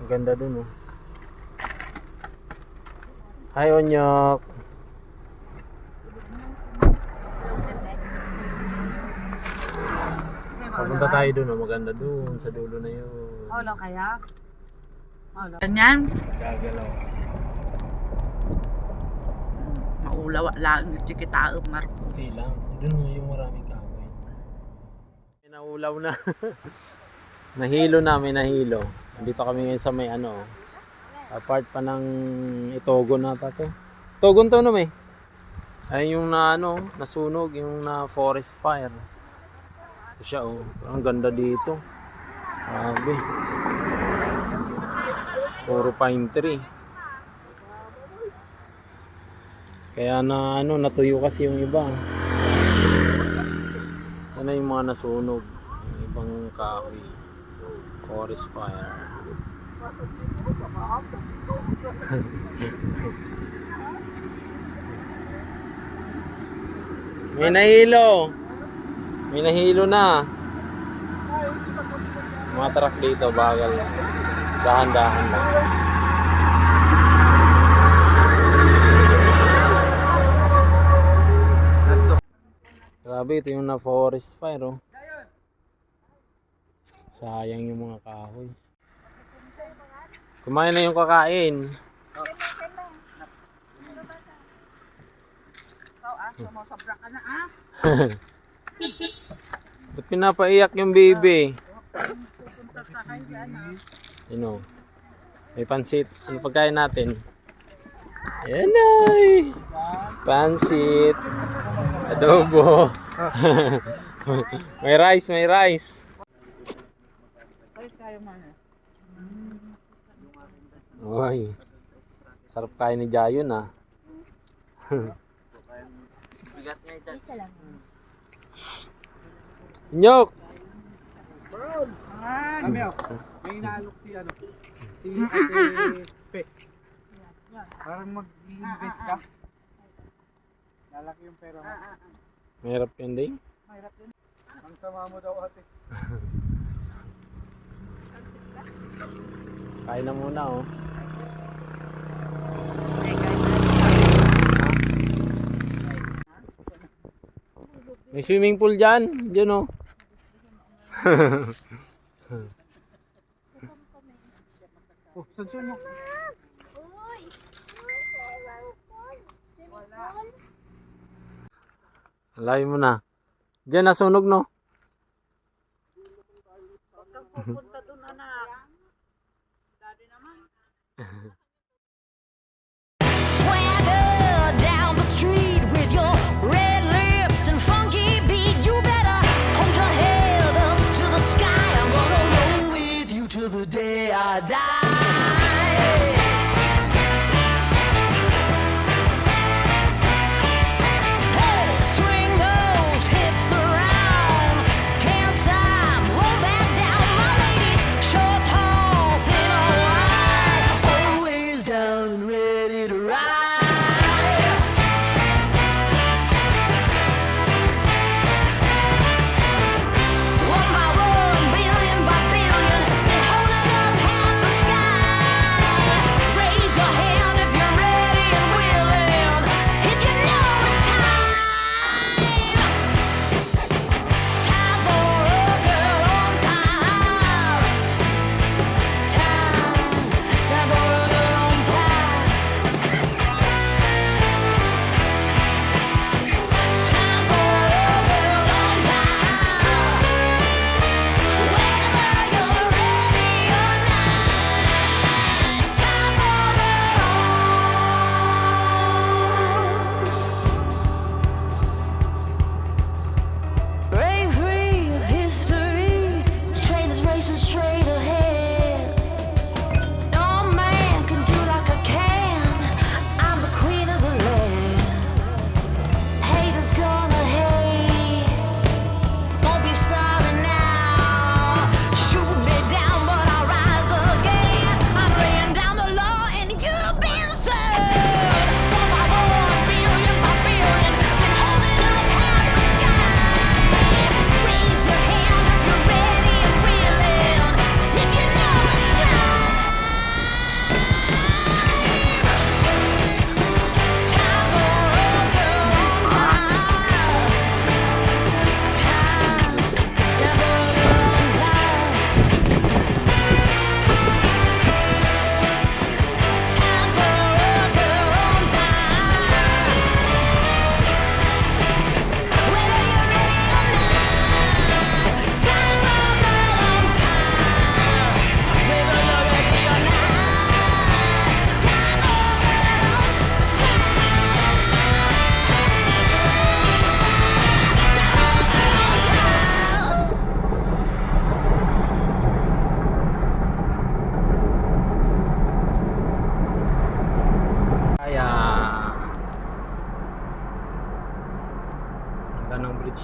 Ganda dun, oh. Hi, Onyok. Papunta tayo dun, oh. Maganda dun. Sa dulo na yun. Olo kaya? Olo. Ganyan? Gagalaw. Maulaw lang yung kita Marco. Okay lang. Dun yung maraming kahoy. Naulaw na. Nahilo namin, nahilo. Dito kami ngayon sa may ano. Apart pa ng Itogon nata to. Itogon to no, may. Ayun yung na ano, nasunog, yung na forest fire. Ito siya, oh. Ang ganda dito. Grabe. Puro pine tree. Kaya na ano, natuyo kasi yung iba. Ano yung mga nasunog. Yung ibang kahoy. Forest fire. May nahilo. May nahilo na. Mga truck dito, bagal. Dahan-dahan lang. Grabe, ito yung na forest fire, oh. Sayang yung mga kahoy. Kumain na yung kakain. Sumasobra ka na Ba't pinapaiyak yung baby? Pupunta sa kanya You know, may pansit. Ano pagkain natin? Yan ay! Pansit. Adobo. May rice, may rice. Uy. Sarap kain ni Jayon, ah. Isa lang. Nyok! Kami may inaalok si ano, si Ate Pe. Parang mag-invest ka. Lalaki yung pera mo. Mahirap yun, day. Mahirap yun. Ang sama mo daw ate. Kain na muna, oh. May swimming pool dyan. Diyan, oh. Oh, saan mo? Uy! Wala. Layo mo na. Diyan, nasunog, no? Huwag kang pupunta doon, anak. Daddy naman. Swagger down the street with your red lips and funky beat. You better hold your head up to the sky. I'm gonna roll with you till the day I die. Hey, swing those hips around. Can't stop, roll back down. My ladies, short, tall, thin or wide, always down and ready to ride. One by one, billion by billion, been holding up half the sky.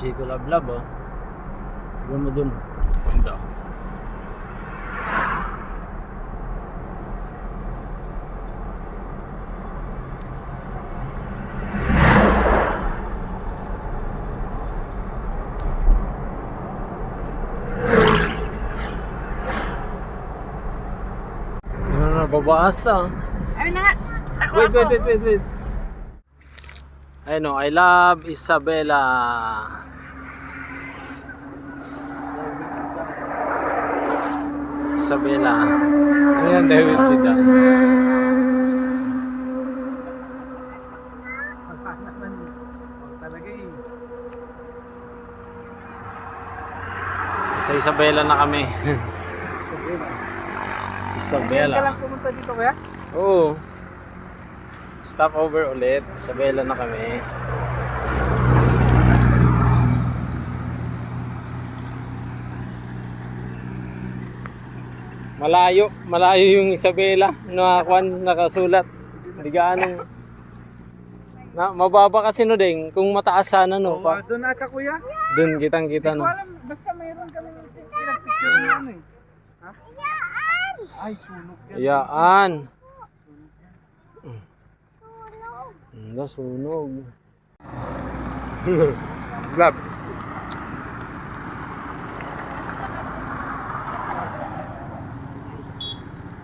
Chito Lablab, oh. Tignan mo dun. Ganda. Ano na, babaas ah. Ay na nga. Wait. Ayun, oh, I love Isabela. Isabela. Ayan, David Chita. Talaga eh. Sa Isabela na kami. Isabela. Ka lang pumunta dito kaya? Oo. Stop over ulit. Isabela na kami. Malayo yung Isabela. Nakasulat. Hindi gaano. Mababa kasi no ding. Kung mataas sana no. Oo, doon ata kuya. Doon kitang-kita no. Alam, basta mayroon kami pinag-picture na ano eh. Ha? Ay, sunog yan. Yaan. Nasunog. Blab.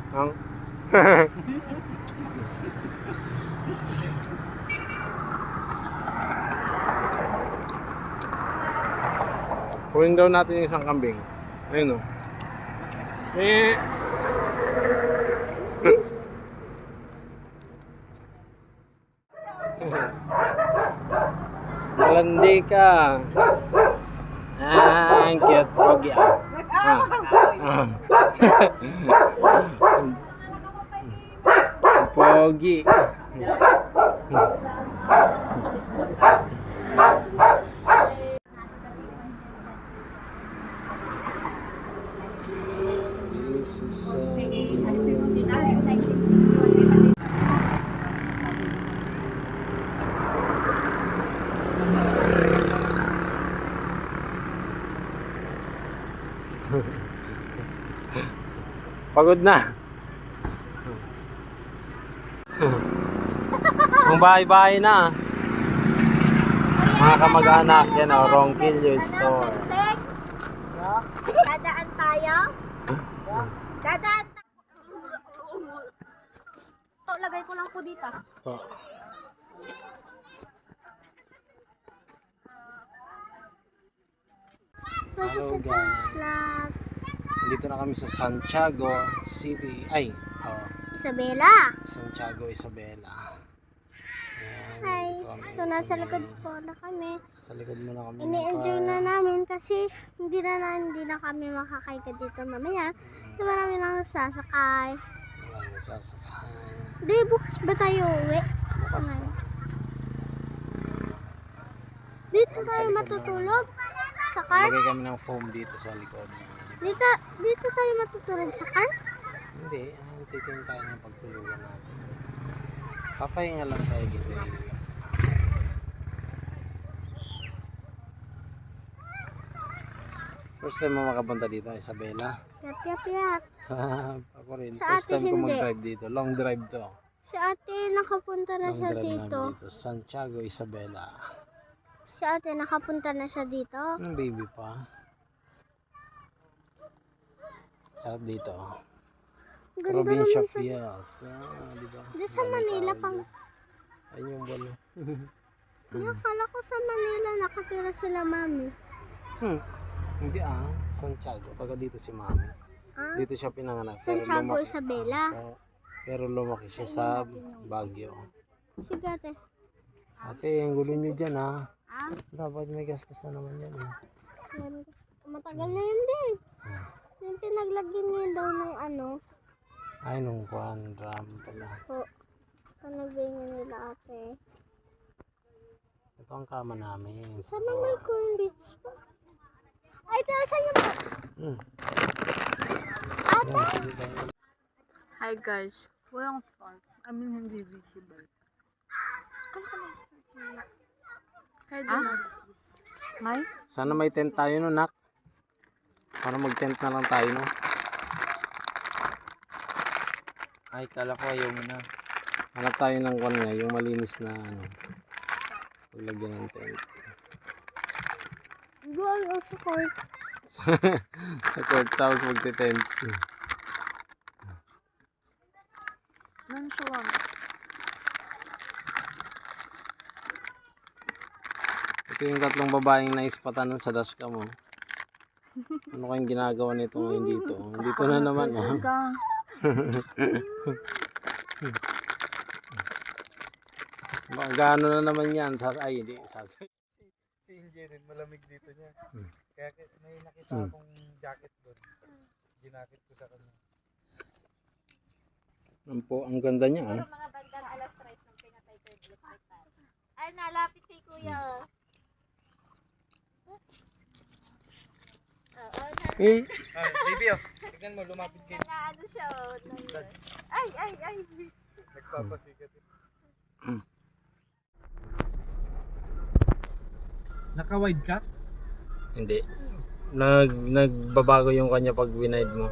Ang kunin daw natin yung isang kambing. Ayun o. Malandi ka. Ang cute. Pogi ah. Pogi. This is pagod na. Ang bahay-bahay na. Mga kamag-anak yan o, Ronquillo Store. Dadaan tayo? Dadaan tayo. Ito, lagay ko lang po dito. Oh. So, Hello, dito guys. vlog. Dito na kami sa Santiago City. Ay, Isabela. Santiago, Isabela. Ayan, Hi. dito kami So, nasa may- likod po na kami. Sa likod mo na kami. Ini-enjoy na namin kasi hindi na kami makakaika dito mamaya. Di ba namin lang sasakay? Wala na sasakay. Di, bukas ba tayo uwi? Bukas pa. Ngayon. Dito Sa tayo likod matutulog? Sa car? Lagay kami ng foam dito sa likod. Dito tayo matutulog sa car? Hindi, titingin tayo ng pagtulugan natin. Papahinga lang tayo dito. First time mo makapunta dito, Isabela? Yap. Ako rin. Sa First ate time ko hindi. mag-drive dito. Long drive to. Si ate nakapunta na Long siya drive dito. namin dito. Santiago, Isabela. Si ate nakapunta na siya dito. Yung baby pa. Sarap dito. Ganda Provincia naman sa... Fields. Di ba? Di sa Manila pang... Ayun yung balo. Akala ko sa Manila nakatira sila mami. Hindi Santiago. Taga dito si Mami. Ah? Dito siya pinanganak. Santiago, Isabela. Pero lumaki siya sa Baguio. Sige ate. Ate, ang gulo nyo dyan ha. Ah? Dapat may gasgas na naman yan eh. Matagal na yun din. Yung pinaglagyan niya daw ng ano. Ay, nung kuhan, drum pala. Po. Panagbingin nila ate. Ito ang kama namin. Sana may corn beach pa. Ay, saan yung... Ate? Yan, sige tayo. Hi guys. Walang fun. I mean, hindi visible. Kaya May? Sana may tent tayo no, nak. Para mag-tent na lang tayo no. Ay, kala ko ayaw mo na. Hanap tayo ng kwan nga, yung malinis na ano. Paglagyan ng tent. Go also court. Sa courthouse magte-tent. Nansuwang. Ito yung tatlong babaeng naispatan nun sa dashcam mo. Ano kayong ginagawa nito ngayon dito? Dito na naman oh. Gaano na naman yan? Ay, hindi. Si Injerin, malamig dito niya. Kaya may nakita akong jacket doon. Ginakit ko sa kanya. Ang ganda niya oh. Mga bandang alas 3 nung pinatay ko yung electric fan. Ay, nalapit kay kuya. Eh, Baby, oh. Tignan mo, lumapit kayo. Ano siya, ay. Nagpapasikat. Naka-wide ka? hindi. Nagbabago yung kanya pag winide mo.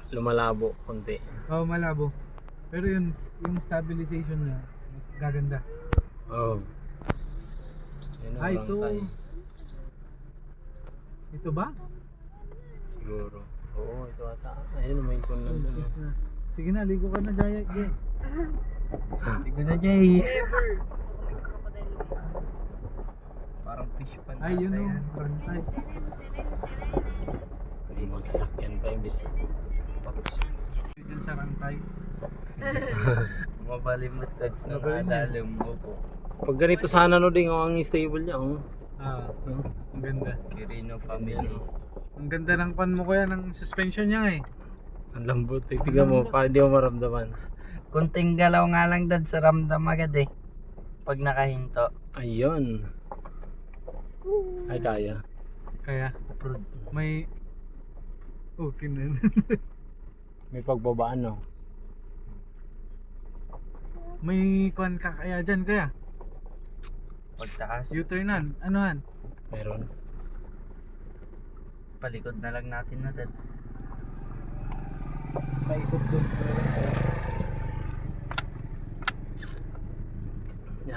Lumalabo konti. Oo, malabo. Pero yung stabilization niya, gaganda. Oh. Ito. Ito ba? Siguro. Oo, ito ata. Ayun, may ikon na doon. Sige na, ligo ka na, Jaya. Jay. Ligo na, Jay. Parang fish pan. Ay, yun o. Ay. May mga sasakyan pa yung bis. Diyan sa rangkay. Mabalimot dads na Mabalimot. nakadalim mo po. Pag ganito sana no ding ang stable niya oh. Ang ganda. Kirino family. Ang ganda ng pan mo kuya, ng suspension niya eh. Ang lambot. Tignan mo, para di mo maramdaman. Kunting galaw nga lang dad sa ramdam agad eh. Pag nakahinto. Ayun. Ay, kaya. Kaya, may... Okay na. May pagbabaan no. May kwan ka kaya dyan kaya? Pagtaas. U-turnan. Anuhan? Meron. Palikod na lang natin na dad. Paikot doon.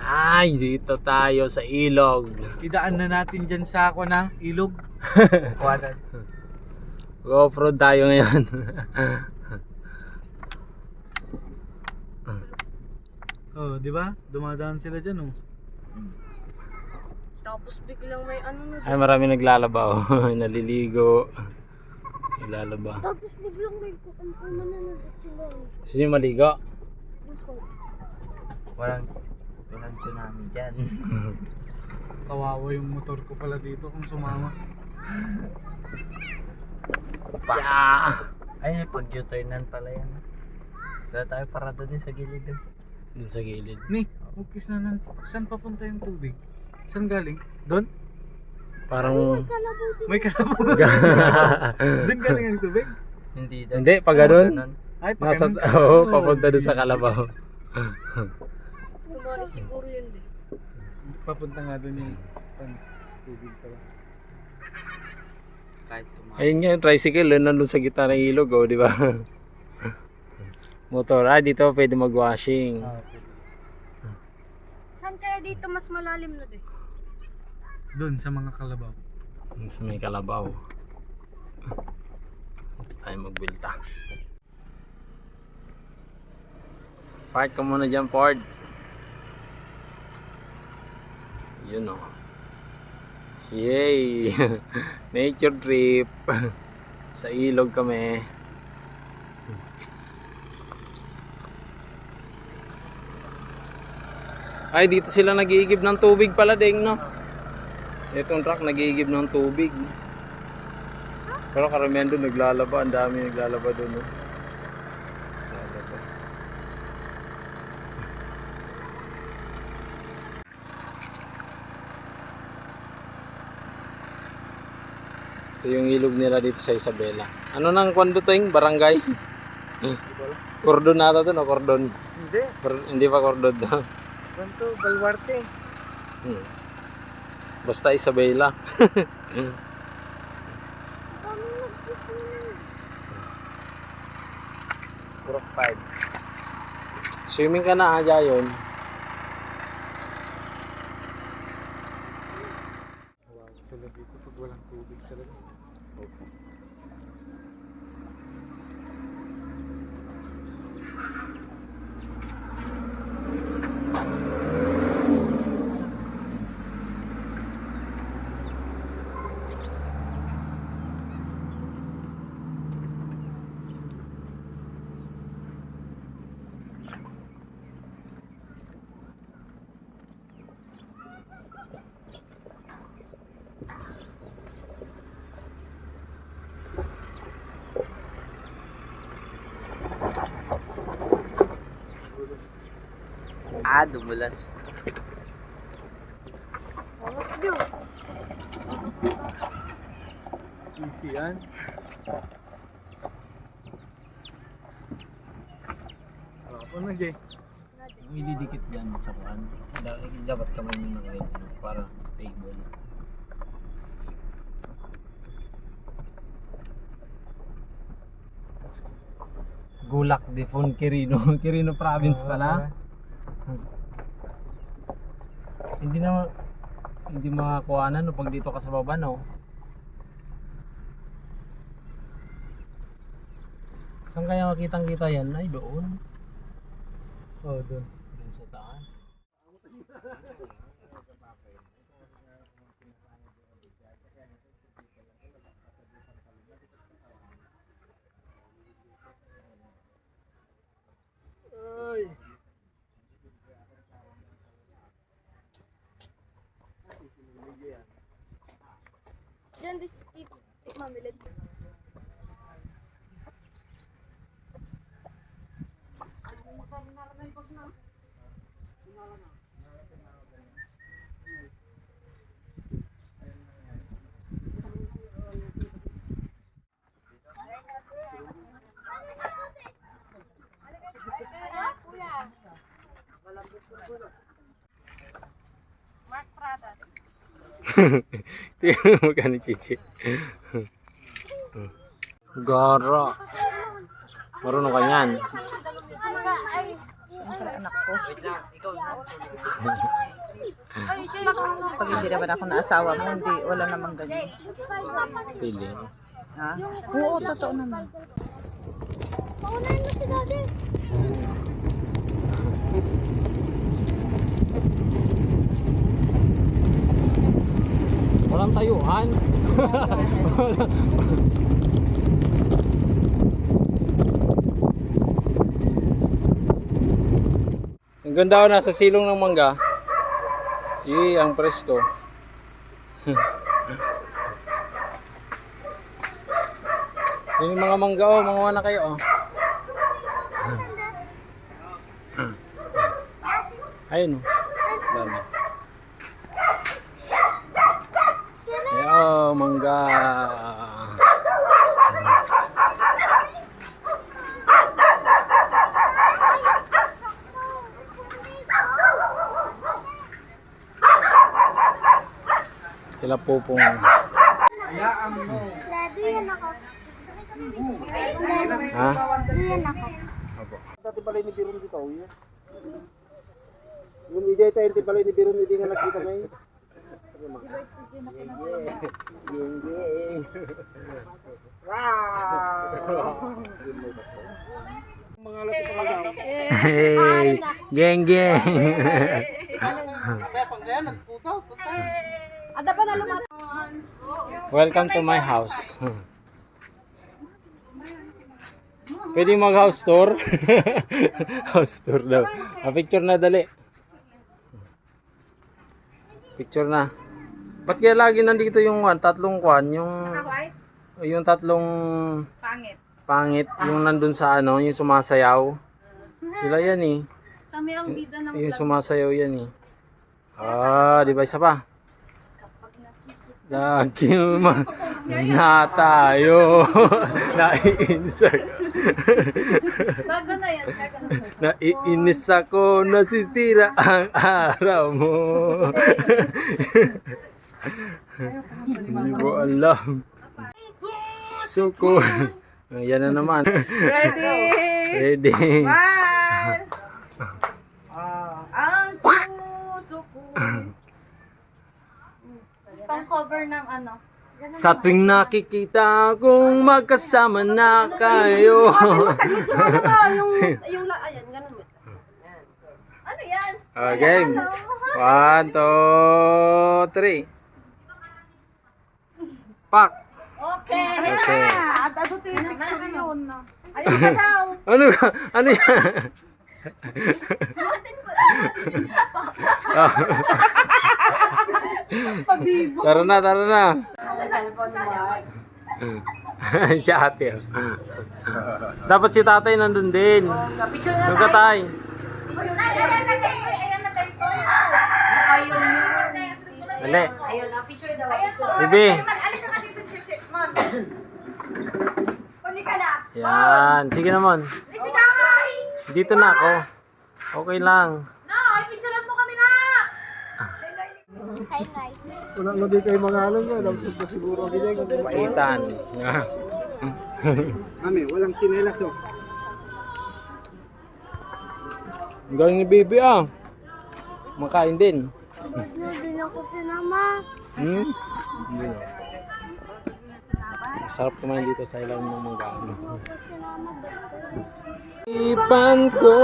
Ay, dito tayo sa ilog. Idaan na natin dyan sa ako ng ilog. Kuha dad. Go-off-road tayo ngayon. Oh, di ba? Dumadaan sila dyan oh. Tapos biglang may ano na. Ay, marami naglalaba oh. Naliligo. Naglalaba. Tapos biglang may kukumpunan na nagtulong. Gusto niyo maligo? Walang tsunami dyan. Kawawa yung motor ko pala dito kung sumama. Yeah. Ay, pag U-turnan pala yan. Dala tayo parada din sa gilid eh. Dun sa gilid. Ni, hugis na nan. Saan papunta yung tubig? Saan galing? Doon? Parang... May kalabaw. Doon galing ang tubig? Hindi dad. Hindi, pag ganun. Ay, pag Nasa... ganun. Oo, papunta dun sa Kalabaw. Tumali siguro yun din. Papunta nga doon yung tubig pala. Kahit tumakas. Ayun nga, yung tricycle, nandun sa gitna ng ilog, oh, di ba? Motor, dito pwede mag-washing. Saan kaya dito mas malalim na din? Doon sa mga kalabaw. Sa may Kalabaw. Dito tayo magbilta. Park ka muna dyan, Ford. Yun o. Yay! Nature trip. Sa ilog kami. Ay, dito sila nag-iigib ng tubig pala ding, no? Itong truck nag-iigib ng tubig. Pero karamihan doon naglalaba. Ang dami naglalaba doon, no? Naglalaba. Ito yung ilog nila dito sa Isabela. Ano nang kwando to yung barangay? Cordon nata to, no? Cordon. Hindi. Hindi pa cordon, no? Ganito, Balwarte. Basta Isabela. Kami nagsiswimming. Purok 5. Swimming ka na, Jayon. Wow, sila dito pag walang tubig talaga. Dumulas. Easy yan. Ako na, Jay. Ididikit dyan sa kuhan. Dapat kamay nyo na kayo para stable. Gulak de Fon Quirino. Quirino province pala. Hindi makakuhanan no pag dito ka sa baba no. Saan kaya makitang-kita yan? Ay doon. Oh, doon. Doon sa taas. Diyan, this mamilid. Tingnan mo ka ni Chichi. Gara. Marunong ka niyan. Anak ko. Pag hindi naman ako naasawa mo, hindi, wala namang ganyan. Feeling. Ha? Oo, totoo naman. Paunahin mo si Daddy. Walang tayuan. Ang ganda ako nasa silong ng mangga. Ang presko. Yung mga mangga oh, mga wana kayo oh. Ayun oh. Dami. Ayo, mangga. Sila pupong. Daddy, yan ako. Ha? Daddy, yan ako. Dati pala ni Biron dito, yun. Yung ijay tayo, hindi pala ni Biron, hindi nga nakita ngayon. Mga lati pa lang. Hey, geng geng. Kaya pang kaya, nagputaw. Welcome to my house. Pwede mag house tour? House tour daw. Picture na dali. Picture na. Ba't kaya lagi nandito yung tatlong kwan? Yung tatlong pangit. Yung nandun sa ano, yung sumasayaw. Sila yan eh. Kami ang bida ng Yung sumasayaw yan eh. Di ba isa pa? Daging na tayo. Naiinsak. Bago na yan. Naiinis ako, nasisira ang araw mo. Hindi ko alam. Suko. Yan na naman. Ready? Ready. Smile! Ang puso ko. Pang-cover ng ano. Sa tuwing nakikita kong magkasama na kayo. Ayan, ganun mo. Ano yan? Okay. 1, 2, 3. Pak. Okay. Okay. At ano ito yung picture yun? Ano ka? Ano yan? Tara na, tara na. Si ate. Dapat si tatay nandun din. Doon ka tay. Dali. Bibi. Yan. Sige naman. Dito na ako. Okay lang. Hi, guys. Wala na din kayo mga alam ko. Lamsog na siguro ang ginagawa. Maitan. Mami, walang chinelas oh. Ang galing ni baby ah. Makain din. Hindi ako sinama. Hmm? Hindi. Masarap kumain dito sa ilalim ng manggaan. Ipan ko.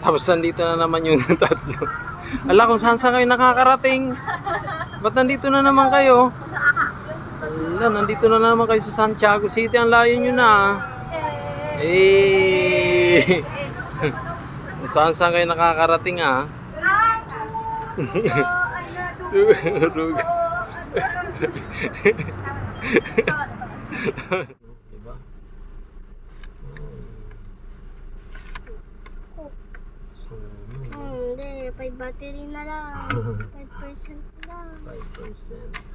Tapos nandito na naman yung tatlo. Ala, kung saan kayo nakakarating. Ba't nandito na naman kayo? Ala, nandito na naman kayo sa Santiago City. Ang layo nyo na. Eh. Kung saan kayo nakakarating ah. Rug. Diba? Hindi, 5 battery na lang. 5% lang. 5%.